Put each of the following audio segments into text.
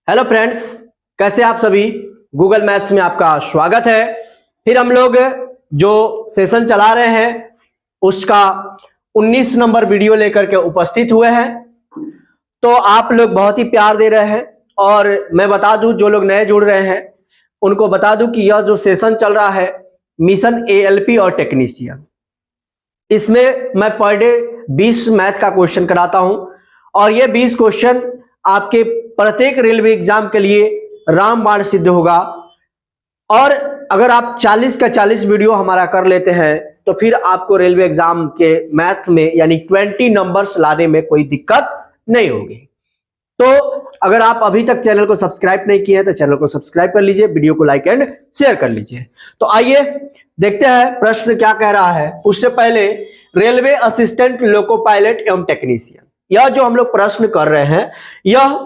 Hello friends, कैसे आप सभी। गूगल मैथ्स में आपका स्वागत है। फिर हम लोग जो सेशन चला रहे हैं उसका 19 नंबर वीडियो लेकर के उपस्थित हुए हैं। तो आप लोग बहुत ही प्यार दे रहे हैं और मैं बता दूं, जो लोग नए जुड़ रहे हैं उनको बता दूं कि यह जो सेशन चल रहा है मिशन एएलपी और टेक्नीशियन, इसमें मैं पर डे 20 मैथ का क्वेश्चन कराता हूं और ये 20 क्वेश्चन आपके प्रत्येक रेलवे एग्जाम के लिए रामबाण सिद्ध होगा। और अगर आप 40 का 40 वीडियो हमारा कर लेते हैं तो फिर आपको रेलवे एग्जाम के मैथ्स में यानी 20 नंबर्स लाने में कोई दिक्कत नहीं होगी। तो अगर आप अभी तक चैनल को सब्सक्राइब नहीं किए हैं तो चैनल को सब्सक्राइब कर लीजिए, वीडियो को लाइक एंड शेयर कर लीजिए। तो आइए देखते हैं प्रश्न क्या कह रहा है। उससे पहले रेलवे असिस्टेंट, लोको पायलट एवं टेक्नीशियन, यह जो हम लोग प्रश्न कर रहे हैं, यह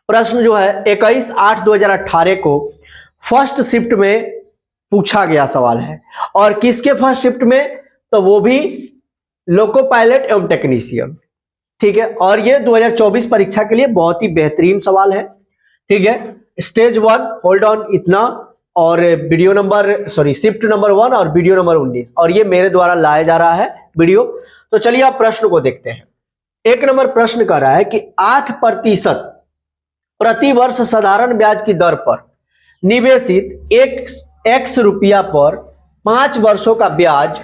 प्रश्न जो है 21/8/2018 को फर्स्ट शिफ्ट में पूछा गया सवाल है। और किसके फर्स्ट शिफ्ट में? तो वो भी लोको पायलट एवं टेक्नीशियन, ठीक है। और ये 2024 परीक्षा के लिए बहुत ही बेहतरीन सवाल है, ठीक है। स्टेज 1 होल्ड ऑन इतना, और वीडियो नंबर शिफ्ट नंबर 1 और वीडियो नंबर 19, और ये मेरे द्वारा लाया जा रहा है वीडियो। तो चलिए आप प्रश्न को देखते हैं। एक नंबर प्रश्न कर रहा है कि 8% प्रति वर्ष साधारण ब्याज की दर पर निवेशित x रुपया पर 5 वर्षों का ब्याज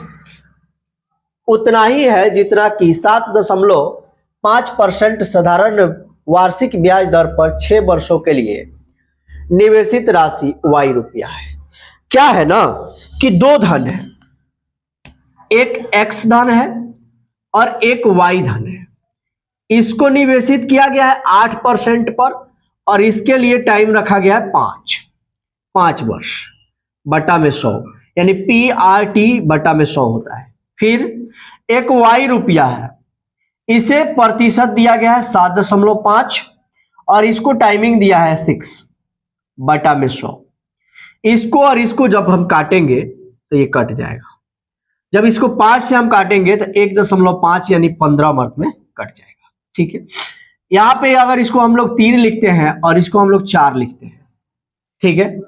उतना ही है जितना कि 7.5% साधारण वार्षिक ब्याज दर पर 6 वर्षों के लिए निवेशित राशि y रुपया है। क्या है ना कि दो धन है, एक x धन है और एक y धन है। इसको निवेशित किया गया है 8% पर और इसके लिए टाइम रखा गया है 5 वर्ष बटा में 100, यानी PRT बटा में 100 होता है। फिर एक y रुपया है, इसे प्रतिशत दिया गया है 7.5 और इसको टाइमिंग दिया है 6 बटा में 100। इसको और इसको जब हम काटेंगे तो ये कट जाएगा। जब इसको 5 से हम काटेंगे तो 1.5 यानी 15 वर्ष में कट जाएगा, ठीक है। यहां पे अगर इसको हम लोग 3 लिखते हैं और इसको हम लोग 4 लिखते हैं, ठीक है।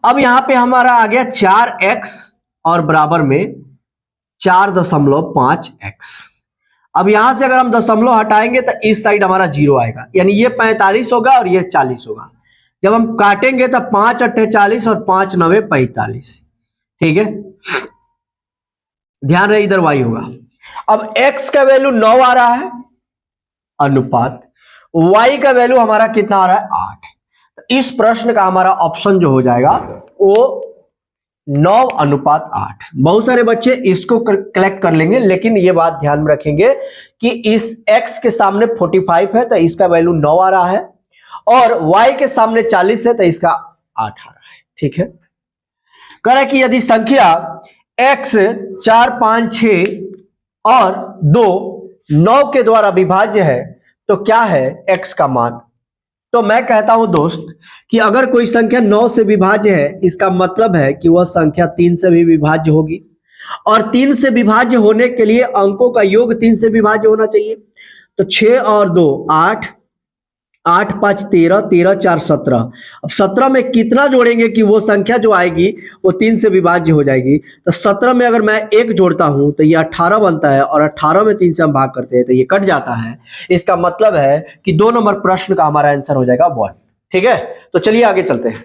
अब यहां पे हमारा आ गया 4x और बराबर में 4.5x। अब यहां से अगर हम दशमलव हटाएंगे तो इस साइड हमारा 0 आएगा, यानी ये 45 होगा और ये 40 होगा। जब हम काटेंगे तो 5 8 40 और 5 9 45, ठीक है। ध्यान रहे इधर y होगा। अब x का वैल्यू 9 आ रहा है अनुपात y का वैल्यू हमारा कितना आ रहा है 8। तो इस प्रश्न का हमारा ऑप्शन जो हो जाएगा वो 9:8। बहुत सारे बच्चे इसको कलेक्ट कर लेंगे, लेकिन ये बात ध्यान में रखेंगे कि इस x के सामने 45 है तो इसका वैल्यू 9 आ रहा है और y के सामने 40 है तो इसका 8 आ रहा है, ठीक है। कह रहा है कि यदि संख्या x 4 5 6 और 2 9 के द्वारा विभाज्य है तो क्या है x का मान। तो मैं कहता हूं दोस्त कि अगर कोई संख्या 9 से विभाज्य है, इसका मतलब है कि वह संख्या 3 से भी विभाज्य होगी, और 3 से विभाज्य होने के लिए अंकों का योग 3 से विभाज्य होना चाहिए। तो 6 और 2 8, 8 5 13, 13 4 17। अब 17 में कितना जोड़ेंगे कि वो संख्या जो आएगी वो 3 से विभाज्य हो जाएगी। तो 17 में अगर मैं 1 जोड़ता हूं तो ये 18 बनता है और 18 में 3 से हम भाग करते हैं तो ये कट जाता है। इसका मतलब है कि 2 नंबर प्रश्न का हमारा आंसर हो जाएगा 1, ठीक है। तो चलिए आगे चलते हैं।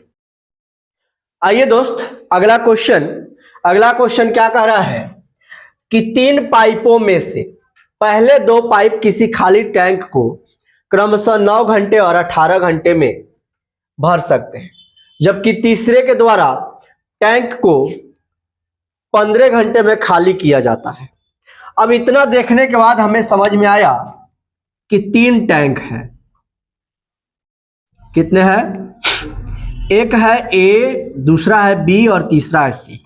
आइए दोस्त, अगला क्वेश्चन क्या कह रहा है कि 3 पाइपों में से पहले 2 पाइप किसी खाली टैंक को क्रमशः 9 घंटे और 18 घंटे में भर सकते हैं, जबकि तीसरे के द्वारा टैंक को 15 घंटे में खाली किया जाता है। अब इतना देखने के बाद हमें समझ में आया कि 3 टैंक हैं। कितने हैं? एक है A, दूसरा है B और तीसरा है C।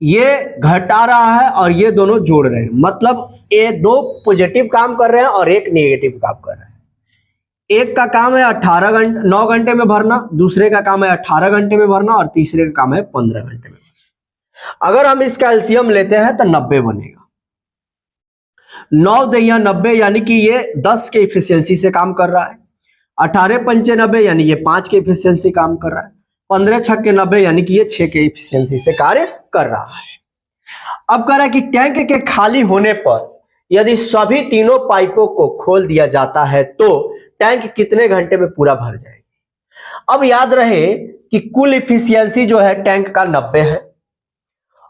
ये घटा रहा है और ये दोनों जोड़ रहे हैं, मतलब ये 2 पॉजिटिव काम कर रहे हैं और एक नेगेटिव काम कर रहे हैं। एक का काम है 9 घंटे में भरना, दूसरे का काम है 18 घंटे में भरना और तीसरे का काम है 15 घंटे में भरना। अगर हम इसका एलसीएम लेते हैं तो 90 बनेगा। 9 × 90 यानी कि ये 10 के इफिशियंसी से काम कर रहा है। 18 पंचे 90 यानी ये 5 के इफिशियंसी काम कर रहा है। 15 छक्के 90 यानी कि ये 6 के इफिशियंसी से कार्य कर रहा है। अब कह रहा है कि टैंक के खाली होने पर यदि सभी तीनों पाइपों को खोल दिया जाता है तो टैंक कितने घंटे में पूरा भर जाएगी। अब याद रहे कि कुल इफिशियंसी जो है टैंक का 90 है,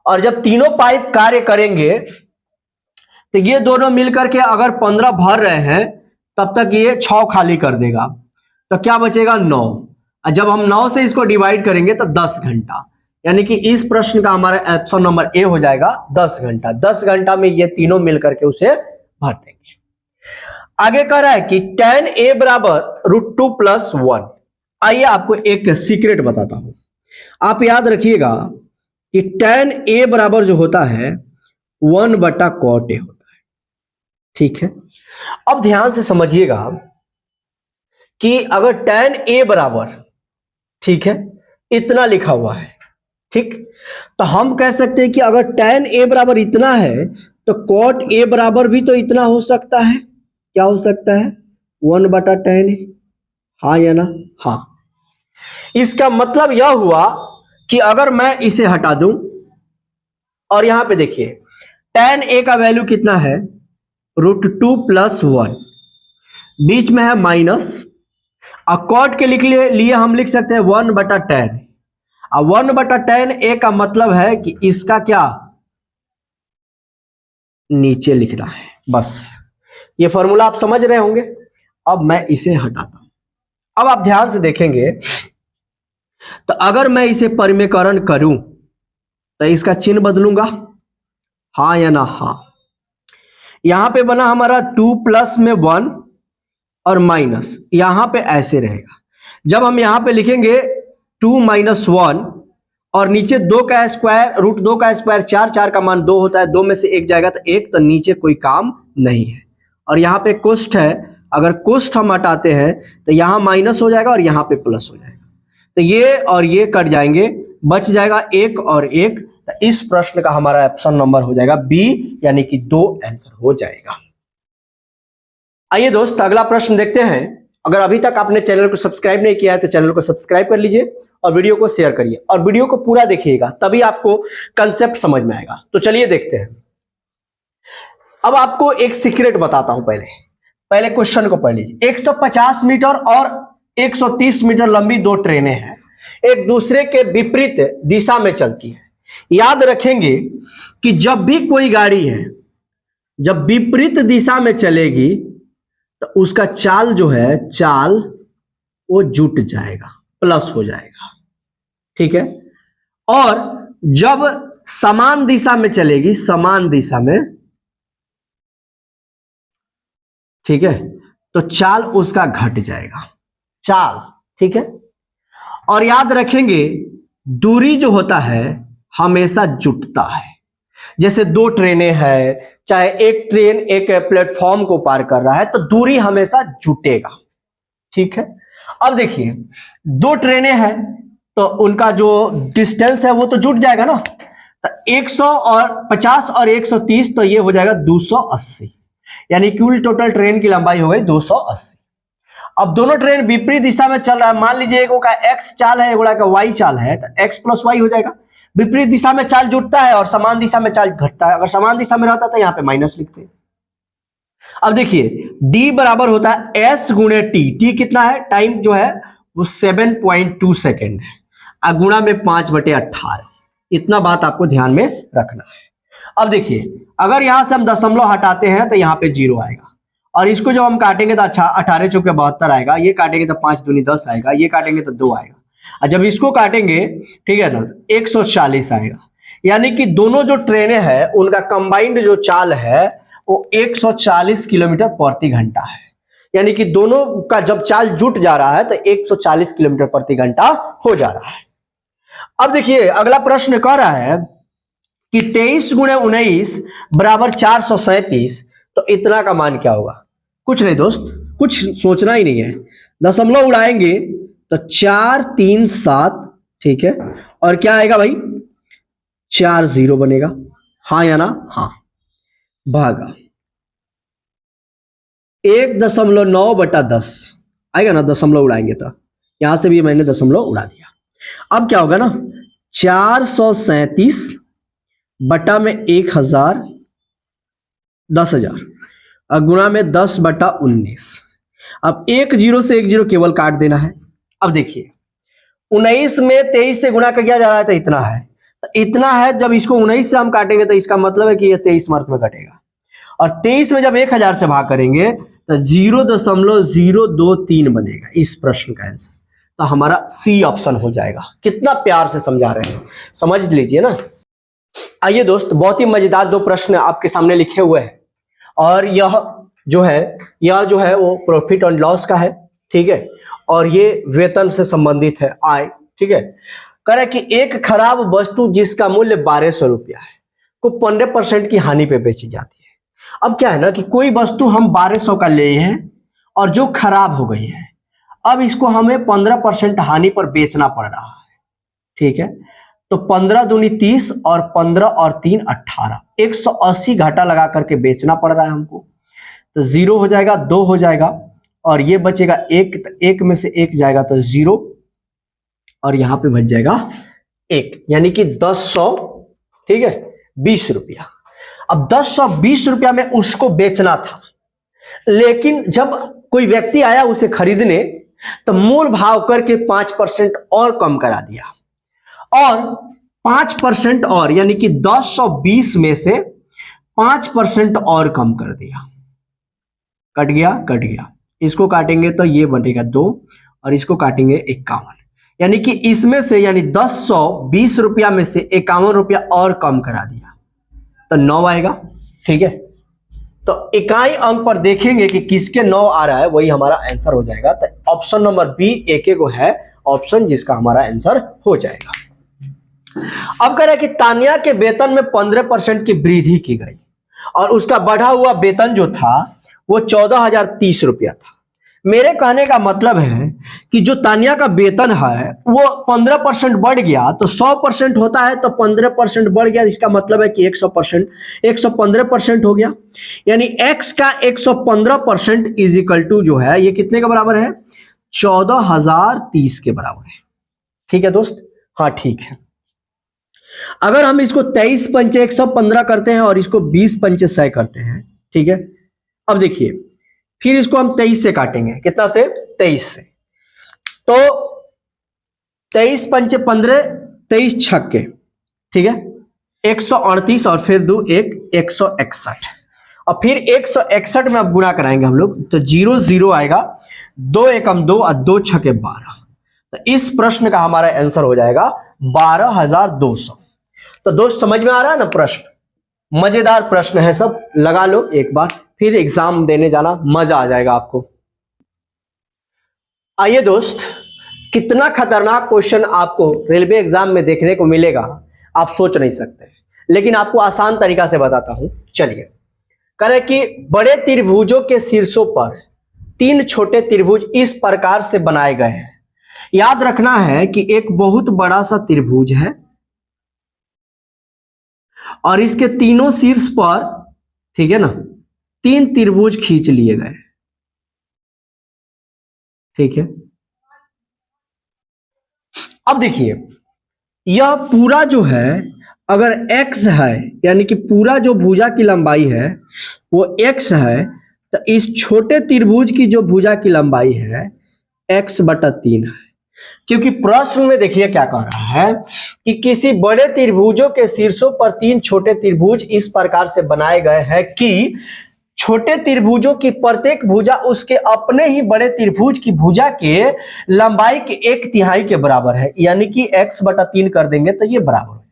और जब तीनों पाइप कार्य करेंगे तो ये दोनों मिलकर के अगर 15 भर रहे हैं तब तक ये 6 खाली कर देगा, तो क्या बचेगा 9। जब हम 9 से इसको डिवाइड करेंगे तो 10 घंटा, यानी कि इस प्रश्न का हमारा ऑप्शन नंबर ए हो जाएगा 10 घंटा। 10 घंटा में ये तीनों मिलकर के उसे भर देंगे। आगे कह रहा है कि tan a बराबर √2 + 1। आइए आपको एक सीक्रेट बताता हूं, आप याद रखिएगा कि tan a बराबर जो होता है 1/cot a होता है, ठीक है। अब ध्यान से समझिएगा कि अगर tan a बराबर, ठीक है, इतना लिखा हुआ है, ठीक, तो हम कह सकते हैं कि अगर tan a बराबर इतना है तो cot a बराबर भी तो इतना हो सकता है। क्या हो सकता है 1/tan a, हाँ या ना, हाँ। इसका मतलब यह हुआ कि अगर मैं इसे हटा दूं और यहां पे देखिए tan a का वैल्यू कितना है √2 + 1, बीच में है माइनस, और cot के लिए हम लिख सकते हैं 1/tan। अब 1/tan a का मतलब है कि इसका क्या नीचे लिखना है, बस। ये फॉर्मूला आप समझ रहे होंगे। अब मैं इसे हटाता हूं। अब आप ध्यान से देखेंगे तो अगर मैं इसे परिमेयकरण करूं तो इसका चिन्ह बदलूंगा, हाँ या ना, हाँ। यहां पे बना हमारा 2 प्लस में 1 और माइनस, यहां पे ऐसे रहेगा। जब हम यहां पे लिखेंगे 2 - 1 और नीचे 2 का स्क्वायर, √2 का स्क्वायर 4, 4 का मान 2 होता है, 2 में से 1 जाएगा तो 1, तो नीचे कोई काम नहीं है। और यहाँ पे कोष्ठ है, अगर कोष्ठ हम हटाते हैं तो यहाँ माइनस हो जाएगा और यहाँ पे प्लस हो जाएगा, तो ये और ये कट जाएंगे, बच जाएगा 1 और 1। तो इस प्रश्न का हमारा ऑप्शन नंबर हो जाएगा बी, यानी कि 2 आंसर हो जाएगा। आइए दोस्त अगला प्रश्न देखते हैं। अगर अभी तक आपने चैनल को सब्सक्राइब नहीं किया है तो चैनल को सब्सक्राइब कर लीजिए और वीडियो को शेयर करिए, और वीडियो को पूरा देखिएगा, तभी आपको कंसेप्ट समझ में आएगा। तो चलिए देखते हैं। अब आपको एक सीक्रेट बताता हूं, पहले क्वेश्चन को पढ़ लीजिए। 150 मीटर और 130 मीटर लंबी दो ट्रेनें हैं, एक दूसरे के विपरीत दिशा में चलती हैं। याद रखेंगे कि जब भी कोई गाड़ी है जब विपरीत दिशा में चलेगी तो उसका चाल जो है, चाल वो जुट जाएगा, प्लस हो जाएगा, ठीक है। और जब समान दिशा में चलेगी, समान दिशा में, ठीक है, तो चाल उसका घट जाएगा, चाल, ठीक है। और याद रखेंगे दूरी जो होता है हमेशा जुटता है। जैसे दो ट्रेनें हैं, चाहे एक ट्रेन एक प्लेटफॉर्म को पार कर रहा है तो दूरी हमेशा जुटेगा, ठीक है। अब देखिए दो ट्रेनें हैं तो उनका जो डिस्टेंस है वो तो जुट जाएगा ना, तो 150 और 130, तो ये हो जाएगा 280, यानी कुल टोटल ट्रेन की लंबाई हो गई 280। अब दोनों ट्रेन विपरीत दिशा में चल रहा है, मान लीजिए एक का एक्स चाल है, एक का वाई चाल है, तो एक्स प्लस वाई हो जाएगा। विपरीत दिशा में चाल जुटता है और समान दिशा में चाल घटता है। अगर समान दिशा में रहता तो यहां पे माइनस लिखते हैं। अब देखिए d बराबर होता है s गुणे t, t कितना है, टाइम जो है वो 7.2 सेकेंड है, गुणा में 5/18। इतना बात आपको ध्यान में रखना है। अब देखिए अगर यहां से हम दशमलव हटाते हैं तो यहाँ पे 0 आएगा, और इसको जब हम काटेंगे तो अच्छा 18 चौके 72 आएगा, ये काटेंगे तो 5 दूनी 10 आएगा, ये काटेंगे तो 2 आएगा, और जब इसको काटेंगे, ठीक है ना, 140 आएगा। यानी कि दोनों जो ट्रेनें हैं उनका कंबाइंड जो चाल है वो 140 किलोमीटर प्रति घंटा है। यानी कि दोनों का जब चाल जुट जा रहा है तो 140 किलोमीटर प्रति घंटा हो जा रहा है। अब देखिए अगला प्रश्न कह रहा है कि 23 गुणे 19 बराबर 437, तो इतना का मान क्या होगा। कुछ नहीं दोस्त, कुछ सोचना ही नहीं है, दशमलव उड़ाएंगे तो 437, ठीक है, और क्या आएगा भाई 40 बनेगा, हाँ या ना, हाँ, भागा 1.9/10। आएगा ना, दशमलव उड़ाएंगे तो यहां से भी मैंने दशमलव उड़ा दिया। अब क्या होगा ना, 437 बटा में 1000, 10,000 और गुणा में 10/19। अब एक जीरो से एक जीरो केवल काट देना है। अब देखिए 19 में 23 से गुणा किया जा रहा है तो इतना है, तो इतना है। जब इसको 19 से हम काटेंगे तो इसका मतलब है कि ये 23 मार्क में कटेगा, और 23 में जब 1000 से भाग करेंगे तो 0.023 बनेगा इस प्रश्न का आंसर। तो हमारा सी ऑप्शन हो जाएगा। कितना प्यार से समझा रहे हैं, समझ लीजिए ना। आइए दोस्त, बहुत ही मजेदार दो प्रश्न आपके सामने लिखे हुए हैं, और यह जो है वो प्रॉफिट एंड लॉस का है, ठीक है, और ये वेतन से संबंधित है, आय, ठीक है। कह रहे कि एक खराब वस्तु जिसका मूल्य 1200 रुपया है को 15% की हानि पे बेची जाती है। अब क्या है ना कि कोई वस्तु हम 1200 का ले हैं और जो खराब हो गई है, अब इसको हमें 15% हानि पर बेचना पड़ रहा है, ठीक है। तो 15 दूनी 30 और 15 और 3 18, 180 घाटा लगा करके बेचना पड़ रहा है हमको। तो 0 हो जाएगा, 2 हो जाएगा और ये बचेगा 1, एक में से 1 जाएगा तो 0 और यहां पे बच जाएगा 1, यानी कि 10,100, ठीक है, 20 रुपया। अब 10,120 रुपया में उसको बेचना था, लेकिन जब कोई व्यक्ति आया उसे खरीदने तो मूल भाव करके 5% और कम करा दिया, और 5% और, यानी कि 10,120 में से 5% और कम कर दिया। कट गया, इसको काटेंगे तो ये बनेगा 2 और इसको काटेंगे 51, यानी कि इसमें से, यानी 10,120 रुपया में से 51 रुपया और कम करा दिया तो 9 आएगा, ठीक है। तो इकाई अंक पर देखेंगे कि किसके 9 आ रहा है, वही हमारा आंसर हो जाएगा। तो ऑप्शन नंबर बी एक है ऑप्शन जिसका हमारा आंसर हो जाएगा। अब कह रहे हैं कि तानिया के वेतन में 15% की वृद्धि की गई और उसका बढ़ा हुआ वेतन जो था वो 14,030 रुपया था। मेरे कहने का मतलब है कि जो तानिया का वेतन है वो 15% बढ़ गया, तो 100% होता है तो 15% बढ़ गया, इसका मतलब है कि 100%, 115% हो गया, यानी x का 115% इज इक्वल टू जो है ये कितने के बराबर है, 14,030 के बराबर है, ठीक है दोस्त। हाँ ठीक है। अगर हम इसको 23 पंचे 115 करते हैं और इसको 20 पंचे 100 करते हैं, ठीक है। अब देखिए फिर इसको हम 23 से काटेंगे, कितना से, 23 से, तो 23 पंचे 15, 23 छक्के, ठीक है, 138 और फिर 2 1, 161 और फिर 161 में अब गुणा कराएंगे हम लोग तो 0 0 आएगा, 2 एकम 2 और 2 छक्के 12। तो इस प्रश्न का हमारा आंसर हो जाएगा 12,200। तो दोस्त समझ में आ रहा है ना प्रश्न, मजेदार प्रश्न है सब, लगा लो एक बार, फिर एग्जाम देने जाना, मजा आ जाएगा आपको। आइए दोस्त, कितना खतरनाक क्वेश्चन आपको रेलवे एग्जाम में देखने को मिलेगा आप सोच नहीं सकते, लेकिन आपको आसान तरीका से बताता हूं। चलिए, करें कि बड़े त्रिभुजों के शीर्षों पर 3 छोटे त्रिभुज इस प्रकार से बनाए गए हैं। याद रखना है कि एक बहुत बड़ा सा त्रिभुज है और इसके तीनों शीर्ष पर, ठीक है ना, 3 त्रिभुज खींच लिए गए, ठीक है। अब देखिए यह पूरा जो है, अगर x है, यानी कि पूरा जो भुजा की लंबाई है वो x है, तो इस छोटे त्रिभुज की जो भुजा की लंबाई है x/3 है। क्योंकि प्रश्न में देखिए क्या कह रहा है कि किसी बड़े त्रिभुजों के शीर्षों पर 3 छोटे त्रिभुज इस प्रकार से बनाए गए हैं कि छोटे त्रिभुजों की प्रत्येक भुजा उसके अपने ही बड़े त्रिभुज की भुजा के लंबाई के 1/3 के बराबर है, यानी कि x/3 कर देंगे तो ये बराबर हो जाएगा।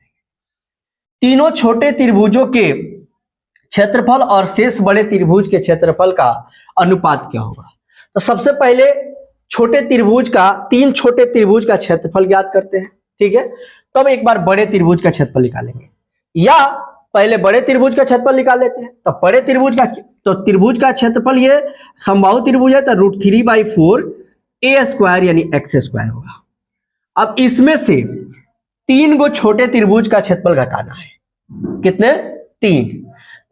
तीनों छोटे त्रिभुजों के क्षेत्रफल और शेष बड़े त्रिभुज के क्षेत्रफल का अनुपात क्या होगा। तो सबसे पहले छोटे त्रिभुज का, 3 छोटे त्रिभुज का क्षेत्रफल ज्ञात करते हैं, ठीक है। तब एक बार बड़े त्रिभुज का क्षेत्रफल निकालेंगे, या पहले बड़े त्रिभुज का क्षेत्रफल निकाल लेते हैं। तो बड़े त्रिभुज का, तो त्रिभुज का क्षेत्रफल ये समबाहु त्रिभुज है तो √3/4 a² यानी x² होगा। अब इसमें से 3 गो छोटे त्रिभुज का क्षेत्रफल घटाना है, कितने, 3।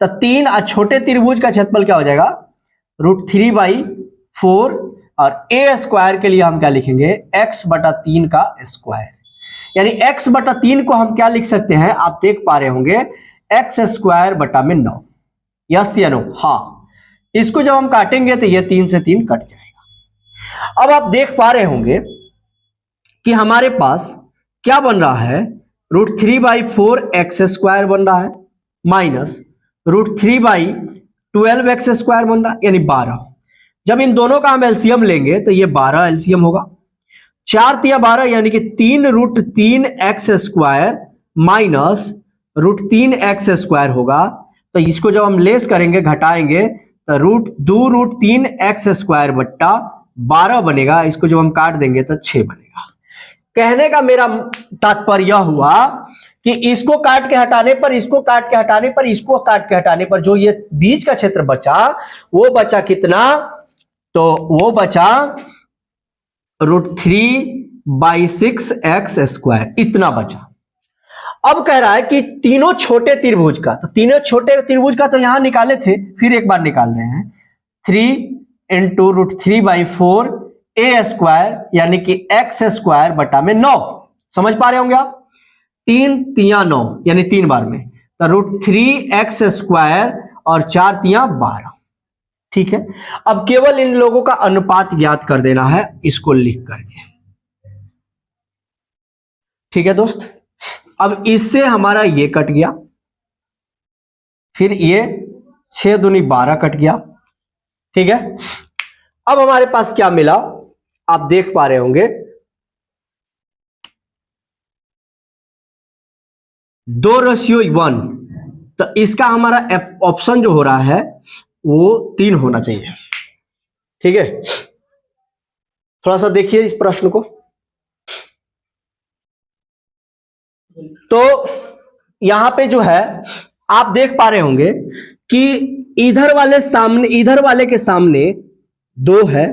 तो 3 और छोटे त्रिभुज का क्षेत्रफल क्या हो जाएगा, √3/4 और ए स्क्वायर के लिए हम क्या लिखेंगे, एक्स बटा 3 का स्क्वायर। यानी एक्स बटा 3 को हम क्या लिख सकते हैं, आप देख पा रहे होंगे, एक्स स्क्वायर बटा में 9। यस या नो? हाँ। इसको जब हम काटेंगे तो ये 3 से 3 कट जाएगा। अब आप देख पा रहे होंगे कि हमारे पास क्या बन रहा है, √3/4 एक्स स्क्वायर बन रहा है माइनस √3/12 एक्स स्क्वायर बन रहा है, यानी 12। जब इन दोनों का हम एलसीएम लेंगे तो ये 12 एलसीएम होगा। 4 तिया 12 यानी कि 3√3 x square minus √3 x square होगा। तो इसको जब हम लेस करेंगे, घटाएंगे, तो √2√3 एक्स स्क्वायर बट्टा 12 बनेगा। इसको जब हम काट देंगे तो 6 बनेगा। कहने का मेरा तात्पर्य यह हुआ कि इसको काट के हटाने पर, इसको काट के हटाने पर, इसको काट के हटाने पर जो ये बीच का क्षेत्र बचा, वो बचा कितना, तो वो बचा √3/6 एक्स स्क्वायर, इतना बचा। अब कह रहा है कि तीनों छोटे त्रिभुज का, तो तीनों छोटे त्रिभुज का तो यहां निकाले थे, फिर एक बार निकाल रहे हैं। 3 × √3/4 ए स्क्वायर यानी कि एक्स स्क्वायर बटा में 9। समझ पा रहे होंगे आप? 3 तिया 9 यानी 3 बार में, तो √3 एक्स स्क्वायर और 4 तिया 12। ठीक है। अब केवल इन लोगों का अनुपात ज्ञात कर देना है, इसको लिख करके। ठीक है दोस्त। अब इससे हमारा ये कट गया, फिर ये 6 दूनी 12 कट गया। ठीक है। अब हमारे पास क्या मिला, आप देख पा रहे होंगे, 2:1। तो इसका हमारा ऑप्शन जो हो रहा है वो 3 होना चाहिए। ठीक है। थोड़ा सा देखिए इस प्रश्न को। तो यहां पे जो है आप देख पा रहे होंगे कि इधर वाले के सामने 2 है।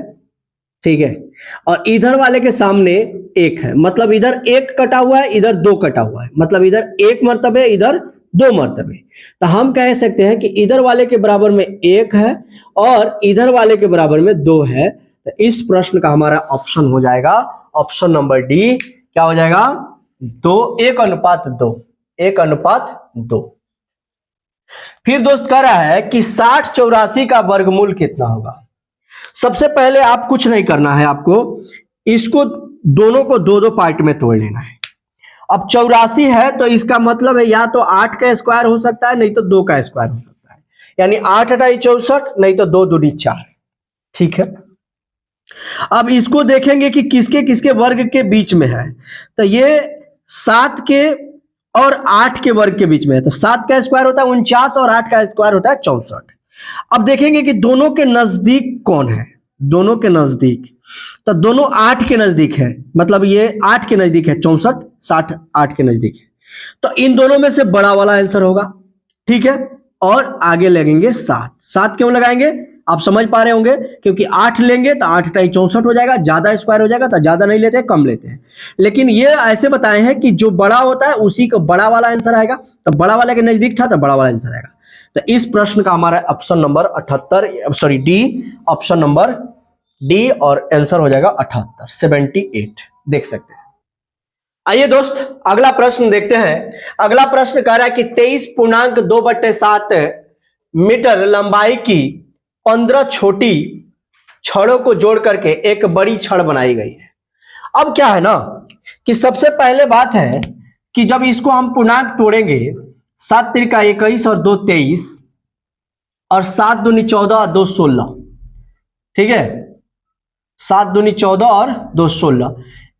ठीक है। और इधर वाले के सामने 1 है, मतलब इधर 1 कटा हुआ है, इधर 2 कटा हुआ है, मतलब इधर 1 मर्तबे, इधर 2 मर्तबे। तो हम कह सकते हैं कि इधर वाले के बराबर में 1 है और इधर वाले के बराबर में 2 है। तो इस प्रश्न का हमारा ऑप्शन हो जाएगा ऑप्शन नंबर डी। क्या हो जाएगा? 1:2। 1:2। फिर दोस्त कह रहा है कि 60 84 का वर्गमूल कितना होगा। सबसे पहले आप कुछ नहीं करना है, आपको इसको दोनों को 2-2 पार्ट में तोड़ लेना है। अब 84 है तो इसका मतलब है या तो 8 का स्क्वायर हो सकता है, नहीं तो 2 का स्क्वायर हो सकता है। यानी 8 × 64, नहीं तो 2 दूनी 4। ठीक है। अब इसको देखेंगे कि किसके किसके वर्ग के बीच में है। तो ये 7 के और 8 के वर्ग के बीच में है। तो 7 का स्क्वायर होता है 49 और 8 का स्क्वायर होता है 64। अब देखेंगे कि दोनों के नजदीक कौन है। दोनों के नजदीक, तो दोनों 8 के नजदीक है, मतलब ये 8 के नजदीक है 64, 60 8 के नजदीक है। तो इन दोनों में से बड़ा वाला आंसर होगा। ठीक है। और आगे लगेंगे 7। 7 क्यों लगाएंगे आप समझ पा रहे होंगे, क्योंकि 8 लेंगे तो 8 × 64 हो जाएगा, ज्यादा स्क्वायर हो जाएगा, तो ज्यादा नहीं लेते हैं, कम लेते हैं। लेकिन ये ऐसे बताए हैं कि जो बड़ा होता है उसी को बड़ा वाला आंसर आएगा। तो बड़ा वाले के नजदीक था तो बड़ा वाला आंसर आएगा। तो इस प्रश्न का हमारा option number 78, D, option number D, और आंसर हो जाएगा 78, 78। देख सकते हैं। आइए दोस्त अगला प्रश्न देखते हैं। अगला प्रश्न कह रहा है कि 23.2/7 मीटर लंबाई की 15 छोटी छड़ों को जोड़ करके एक बड़ी छड़ बनाई गई है। अब क्या है ना कि सबसे पहले बात है कि जब इसको हम पूर्णांक तोड़ेंगे, 7 × 21 और 2 23 और 7 दूनी 14 और 2 16। ठीक है। 7 दूनी 14 और 2 16,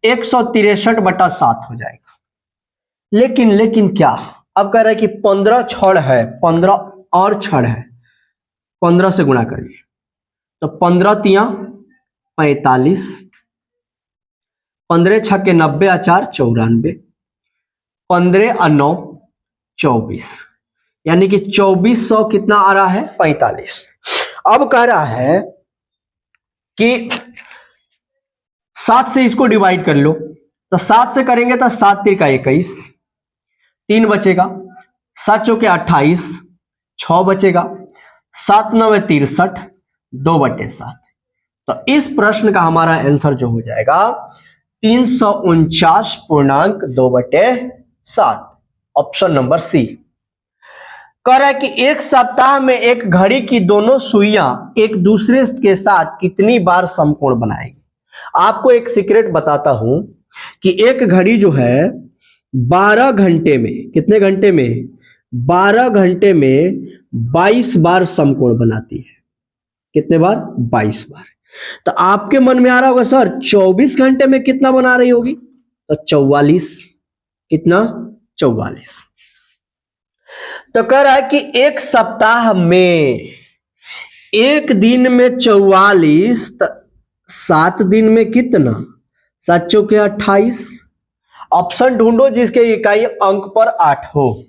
163/7 हो जाएगा। लेकिन क्या, अब कह रहा है कि 15 छड़ है, 15 और छड़ है, 15 से गुणा करिए तो 15 तिया 45, 15 छक्के 90 और 4 94, 15 और 9 24, यानी कि 2400 कितना आ रहा है 45। अब कह रहा है कि 7 से इसको डिवाइड कर लो, तो 7 से करेंगे तो 7 × 21, 3 बचेगा, 7 × 4 28, 6 बचेगा, 7 × 9 = 63, 2/7। तो इस प्रश्न का हमारा आंसर जो हो जाएगा 349.2/7, ऑप्शन नंबर सी। कह रहा है कि एक सप्ताह में एक घड़ी की दोनों सुइयां एक दूसरे के साथ कितनी बार समकोण बनाएगी। आपको एक सीक्रेट बताता हूं कि एक घड़ी जो है 12 घंटे में, कितने घंटे में, 12 घंटे में 22 बार समकोण बनाती है। कितने बार? 22 बार। तो आपके मन में आ रहा होगा सर 24 घंटे में कितना बना रही होगी? तो 44। कितना? 44। तो कह रहा है कि एक सप्ताह में, एक दिन में 44, 7 दिन में कितना? 7 चौके 28। ऑप्शन ढूंढो जिसके इकाई अंक पर 8 हो।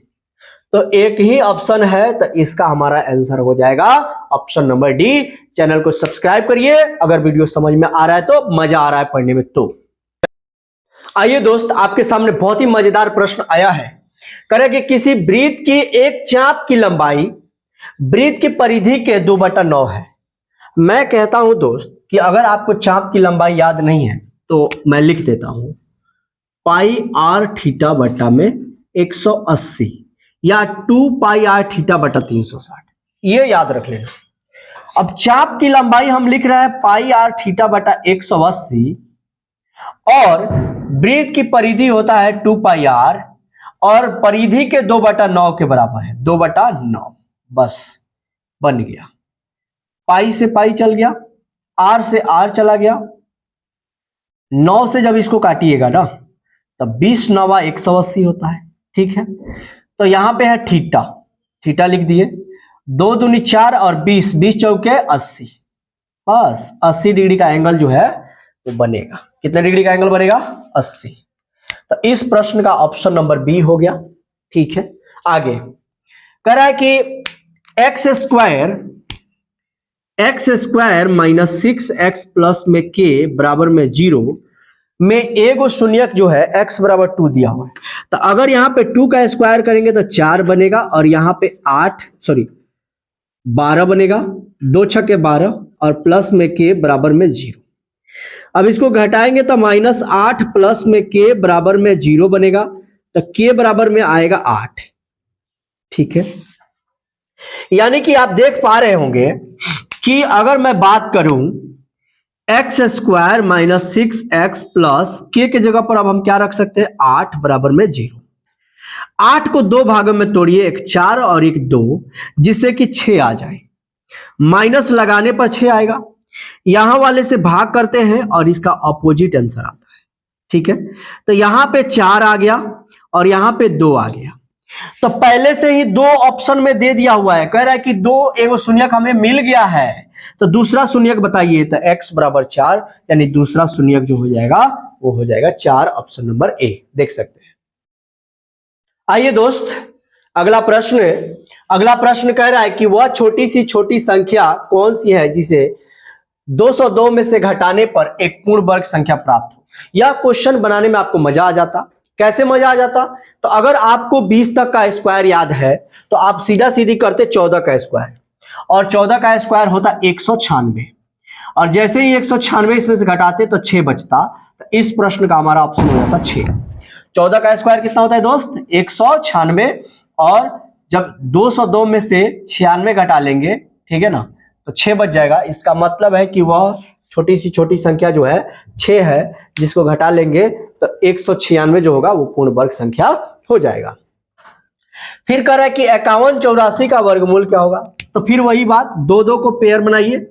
तो एक ही ऑप्शन है, तो इसका हमारा आंसर हो जाएगा ऑप्शन नंबर डी। चैनल को सब्सक्राइब करिए अगर वीडियो समझ में आ रहा है तो, मजा आ रहा है पढ़ने में तो। आइए दोस्त, आपके सामने बहुत ही मजेदार प्रश्न आया है। करें कि किसी वृत्त की एक चाप की लंबाई वृत्त की परिधि के 2/9 है। मैं कहता हूं दोस्त कि अगर आपको चाप की लंबाई याद नहीं है तो मैं लिख देता हूं पाई आर थीटा बटा में 180 या 2 पाई आर थीटा बटा 360, ये याद रख लेना। अब चाप की लंबाई हम लिख रहे हैं पाई आर थीटा बटा 180 और वृत्त की परिधि होता है 2 पाई आर और परिधि के 2/9 के बराबर है, 2/9। बस बन गया। पाई से पाई चल गया, आर से आर चला गया, 9 से जब इसको काटिएगा ना तब 20 9 180 होता है। ठीक है, तो यहां पे है थीटा, थीटा लिख दिए, 2 दूनी 4 और 20, 20 चौके 80। बस 80 डिग्री का एंगल जो है वो बनेगा। कितने डिग्री का एंगल बनेगा? 80। तो इस प्रश्न का ऑप्शन नंबर बी हो गया। ठीक है, आगे कह रहा है कि x square minus 6x plus में k बराबर में 0 में एगो शून्यक जो है x बराबर 2 दिया हुआ है। तो अगर यहां पे 2 का स्क्वायर करेंगे तो 4 बनेगा और यहां पे 12 बनेगा, 2 छक्के 12 और प्लस में k बराबर में 0। अब इसको घटाएंगे तो -8 प्लस में k बराबर में 0 बनेगा, तो k बराबर में आएगा 8। ठीक है, यानी कि आप देख पा रहे होंगे कि अगर मैं बात करूं x square minus 6x plus के जगह पर अब हम क्या रख सकते हैं? 8 बराबर में 0। 8 को 2 भागों में तोड़िए, एक 4 और एक 2, जिससे कि 6 आ जाए। माइनस लगाने पर 6 आएगा, यहां वाले से भाग करते हैं और इसका ऑपोजिट आंसर आता है। ठीक है, तो यहां पे 4 आ गया और यहां पे 2 आ गया। तो पहले से ही 2 ऑप्शन में दे दिया हुआ है, कह रहा है कि 2 एगो शून्यक हमें मिल गया है, तो दूसरा शून्यक बताइए। तो x बराबर 4, यानी दूसरा शून्यक जो हो जाएगा वो हो जाएगा 4, ऑप्शन नंबर ए। देख सकते हैं। आइए दोस्त, अगला प्रश्न कह रहा है कि वह छोटी सी छोटी संख्या कौन सी है जिसे 202 में से घटाने पर एक पूर्ण वर्ग संख्या प्राप्त हो। यह क्वेश्चन बनाने में आपको मजा आ जाता। कैसे मजा आ जाता? तो अगर आपको 20 तक का स्क्वायर याद है तो आप सीधा सीधी करते 14 का स्क्वायर, और 14 का स्क्वायर होता 196, और जैसे ही 196 इसमें से घटाते तो 6 बचता। तो इस प्रश्न का हमारा ऑप्शन हो जाता 6। 14 का स्क्वायर कितना होता है दोस्त? 196, और जब 202 में से 96 घटा लेंगे, ठीक है ना, तो 6 बच जाएगा। इसका मतलब है कि वह छोटी सी छोटी संख्या जो है 6 है, जिसको घटा लेंगे तो 196 जो होगा वो पूर्ण वर्ग संख्या हो जाएगा। फिर कह रहा है कि 51 84 का वर्गमूल क्या होगा? तो फिर वही बात, 2 को पेयर बनाइए,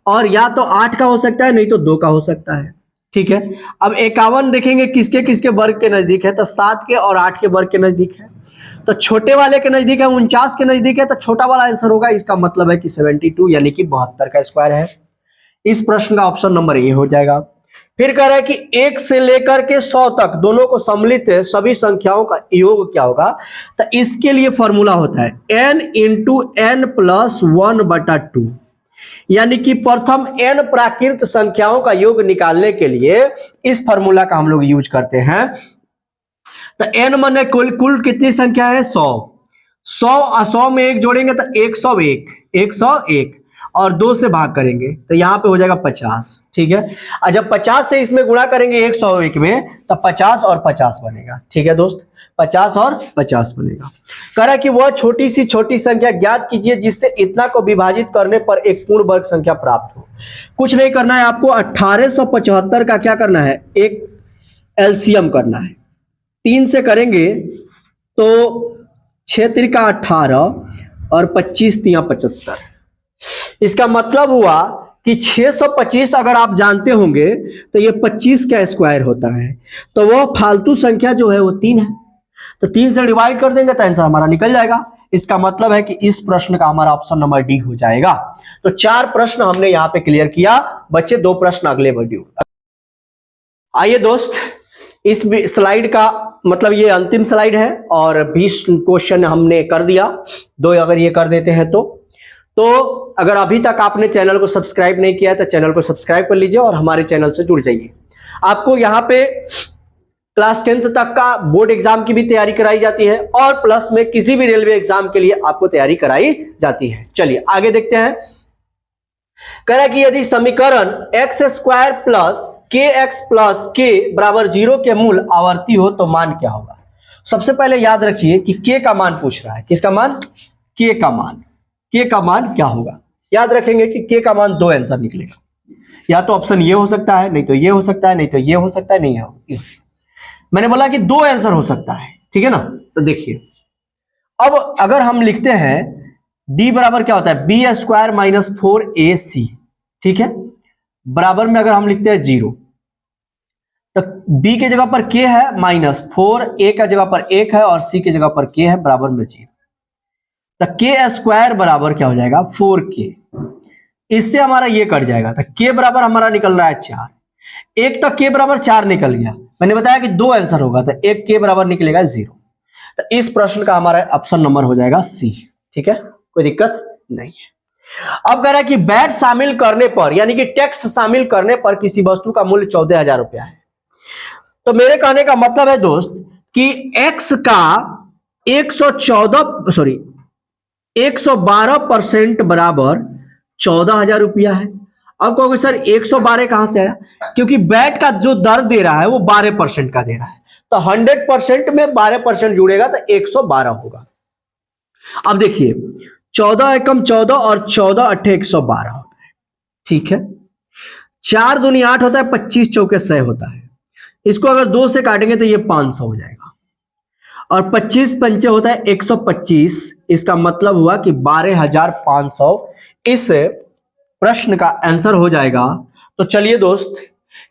और या तो 8 का हो सकता है, नहीं तो 2 का हो सकता है। ठीक है, अब 51 देखेंगे किसके किसके वर्ग के नजदीक है, तो 7 के और 8 के वर्ग के नजदीक है। तो छोटे वाले के नजदीक है, 49 के नजदीक है, तो छोटा वाला आंसर होगा। इसका मतलब है कि 72 यानी कि 72 का स्क्वायर है। इस प्रश्न का ऑप्शन नंबर ए हो जाएगा। फिर कह रहा है कि 1 से लेकर के 100 तक दोनों को सम्मिलित सभी संख्याओं का योग क्या होगा? तो इसके लिए फॉर्मूला होता है n इंटू n प्लस 1/2, यानी कि प्रथम n प्राकृत संख्याओं का योग निकालने के लिए इस फॉर्मूला का हम लोग यूज करते हैं। तो n माने कुल कितनी संख्या है? 100 में 1 जोड़ेंगे तो 101, और 2 से भाग करेंगे तो यहाँ पे हो जाएगा 50, ठीक है। और जब 50 से इसमें गुणा करेंगे 101 में, तब 50 और 50 बनेगा, ठीक है दोस्त, 50 और 50 बनेगा। कह रहा है कि वह छोटी सी छोटी संख्या ज्ञात कीजिए जिससे इतना को विभाजित करने पर एक पूर्ण वर्ग संख्या प्राप्त हो। कुछ नहीं करना है आपको, 1875 का क्या करना है, एक एलसीएम करना है। 3 से करेंगे तो 6 त्रिका 18 और 25 तिया 75। इसका मतलब हुआ कि 625 अगर आप जानते होंगे तो ये 25 का स्क्वायर होता है, तो वह फालतू संख्या जो है वो 3 है, तो 3 से डिवाइड कर देंगे तो आंसर हमारा निकल जाएगा। इसका मतलब है कि इस प्रश्न का हमारा ऑप्शन नंबर डी हो जाएगा। तो 4 प्रश्न हमने यहां पे क्लियर किया बच्चे, 2 प्रश्न अगले वीडियो। आइए दोस्त, इस स्लाइड का मतलब ये अंतिम स्लाइड है और 20 क्वेश्चन हमने कर दिया, 2 अगर ये कर देते हैं तो अगर अभी तक आपने चैनल को सब्सक्राइब नहीं किया है तो चैनल को सब्सक्राइब कर लीजिए और हमारे चैनल से जुड़ जाइए। आपको यहाँ पे क्लास 10th तक का बोर्ड एग्जाम की भी तैयारी कराई जाती है और प्लस में किसी भी रेलवे एग्जाम के लिए आपको तैयारी कराई जाती है। चलिए आगे देखते हैं। कह रहा है कि यदि समीकरण x स्क्वायर प्लस के एक्स प्लस के बराबर 0 के मूल आवर्ती हो तो मान क्या होगा। सबसे पहले याद रखिए कि k का मान पूछ रहा है, किसका मान, k का मान। k का मान क्या होगा, याद रखेंगे कि k का मान 2 आंसर निकलेगा, या तो ऑप्शन ये हो सकता है, नहीं तो ये हो सकता है, नहीं तो ये हो सकता है, नहीं है, मैंने बोला कि 2 आंसर हो सकता है, ठीक है ना। तो देखिए अब अगर हम लिखते हैं d बराबर क्या होता है, बी स्क्वायर माइनस 4ac, ठीक है, बराबर में अगर हम लिखते हैं 0, तो b के जगह पर k है -4, a का जगह पर 1 है और c के जगह पर k है बराबर में 0, तो k स्क्वायर बराबर क्या हो जाएगा 4k। इससे हमारा ये कट जाएगा, तो k बराबर हमारा निकल रहा है 4, एक तो k बराबर 4 निकल गया, मैंने बताया कि 2 आंसर होगा तो एक k बराबर निकलेगा 0। तो इस प्रश्न का हमारा ऑप्शन नंबर हो जाएगा सी, ठीक है, कोई दिक्कत नहीं है। अब कह रहा है कि वैट शामिल करने पर यानी कि टैक्स शामिल करने पर किसी वस्तु का मूल्य 14,000 रुपया है। तो मेरे कहने का मतलब है दोस्त कि x का 112% बराबर 14,000 रुपया है। अब कहोगे सर 112 कहां से आया, क्योंकि वैट का जो दर दे रहा है वो 12% का दे रहा है, तो 100% में 12% जुड़ेगा तो 112 होगा। अब देखिए 14 एकम 14 और 14 अट्ठे 112 होता है, ठीक है, 4 दूनी 8 होता है, 25 चौके 100 होता है, इसको अगर 2 से काटेंगे तो ये 500 हो जाएगा, और 25 पंचे होता है 125, इसका मतलब हुआ कि 12,500 इस प्रश्न का आंसर हो जाएगा। तो चलिए दोस्त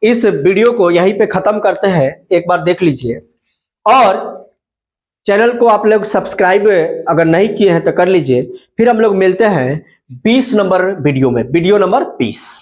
इस वीडियो को यहीं पे खत्म करते हैं, एक बार देख लीजिए और चैनल को आप लोग सब्सक्राइब अगर नहीं किए हैं तो कर लीजिए। फिर हम लोग मिलते हैं 20 नंबर वीडियो में, वीडियो नंबर 20।